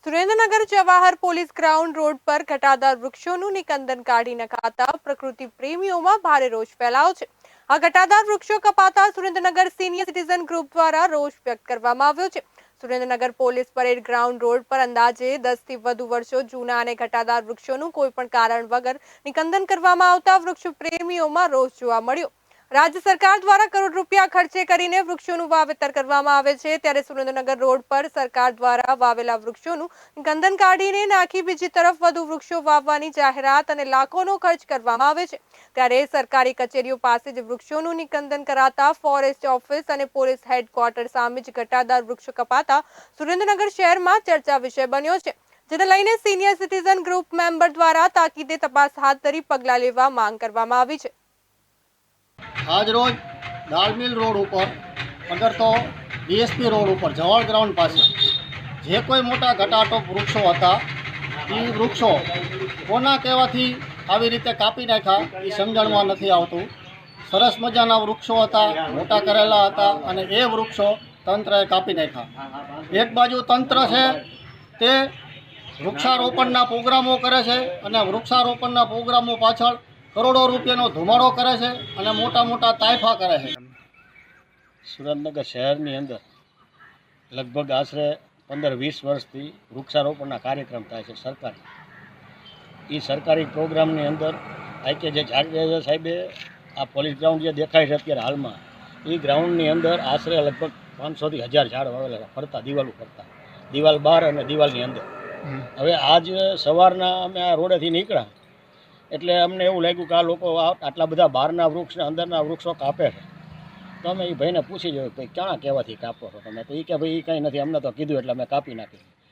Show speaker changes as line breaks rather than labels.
Surendranagar Jawahar police ground road પર ઘટાદાર વૃક્ષોનું નિકંદન કાઢી નખાતા પ્રકૃતિ પ્રેમીઓમાં ભારે રોષ ફેલાયો છે। આ ઘટાદાર વૃક્ષો કપાતા સુરેન્દ્રનગર સિનિયર સિટીઝન ગ્રુપ દ્વારા રોષ વ્યક્ત કરવામાં આવ્યો છે। Surendranagar police parade ground road પર અંદાજે 10 થી વધુ વર્ષો જૂના અને ઘટાદાર વૃક્ષોનું કોઈ પણ કારણ વગર નિકંદન કરવામાં આવતા વૃક્ષ પ્રેમીઓમાં રોષ જોવા મળ્યો। राज्य सरकार द्वारा करोड़ रुपया खर्चे करीने वृक्षों वावेतर करवामां आवे छे, त्यारे सुरेन्द्रनगर रोड पर सरकार द्वारा वावेला वृक्षों निकंदन काढीने नाखी बीजी तरफ वधु वृक्षों वाववानी जाहेरात अने लाखोनो खर्च करवामां आवे छे, त्यारे सरकारी कचेरीओ पासे ज वृक्षों निकंदन कराता फॉरेस्ट ऑफिस अने पोलीस हेडक्वार्टर सामे ज घटादार वृक्ष कपाता सुरेन्द्रनगर शहेरमां चर्चा विषय बन्यो छे, जेने लईने सीनियर सिटीजन ग्रुप मेम्बर द्वारा ताकीदे तपास हाथ धरी पगला लेवा मांग करवामां आवी छे।
आज रोज दालमिल रोड पर अगर तो डीएसपी रोड पर जवाहर ग्राउंड पास जे कोई मोटा घटाटोप वृक्षों था ये वृक्षों कोना कहेवाथी आवी रीते कापी नाख्या ए समझणमां नथी आवतुं। सरस मजाना वृक्षों था, मोटा करेला था अने ए वृक्षों तंत्रए कापी नाख्या। एक बाजू तंत्र है ते वृक्षारोपणना प्रोग्रामों करे छे अने वृक्षारोपणना प्रोग्रामों पाछळ करोड़ों रुपयानो धुमाड़ो करे छे अने मोटा मोटा तायफा करे छे।
सुरेन्द्रनगर शहरनी अंदर लगभग आश्रे 15-20 वर्षथी वृक्षारोपणना कार्यक्रम थाय छे सरकारी। सरकारी प्रोग्रामनी अंदर आई के जे जाडेजा साहेबे आ पोलीस ग्राउंड जे देखाय छे अत्यारे हालमां ए ग्राउंडनी अंदर आश्रे लगभग 500 થી 1000 झाड़ वावेला फरता दीवाल फरता, दीवाल बहार अने दीवालनी अंदर। हवे आज सवाરના अमे आ रोडेथी નીકળ્યા એટલે અમને એવું લાગ્યું કે આ લોકો આટલા બધા બહારના વૃક્ષ ને અંદરના વૃક્ષો કાપે છે, તો અમે એ ભાઈને પૂછી જોયું કે ક્યાં કહેવાથી કાપો છો તમે, તો એ કે ભાઈ એ કંઈ નથી, અમને તો કીધું એટલે અમે કાપી નાખી।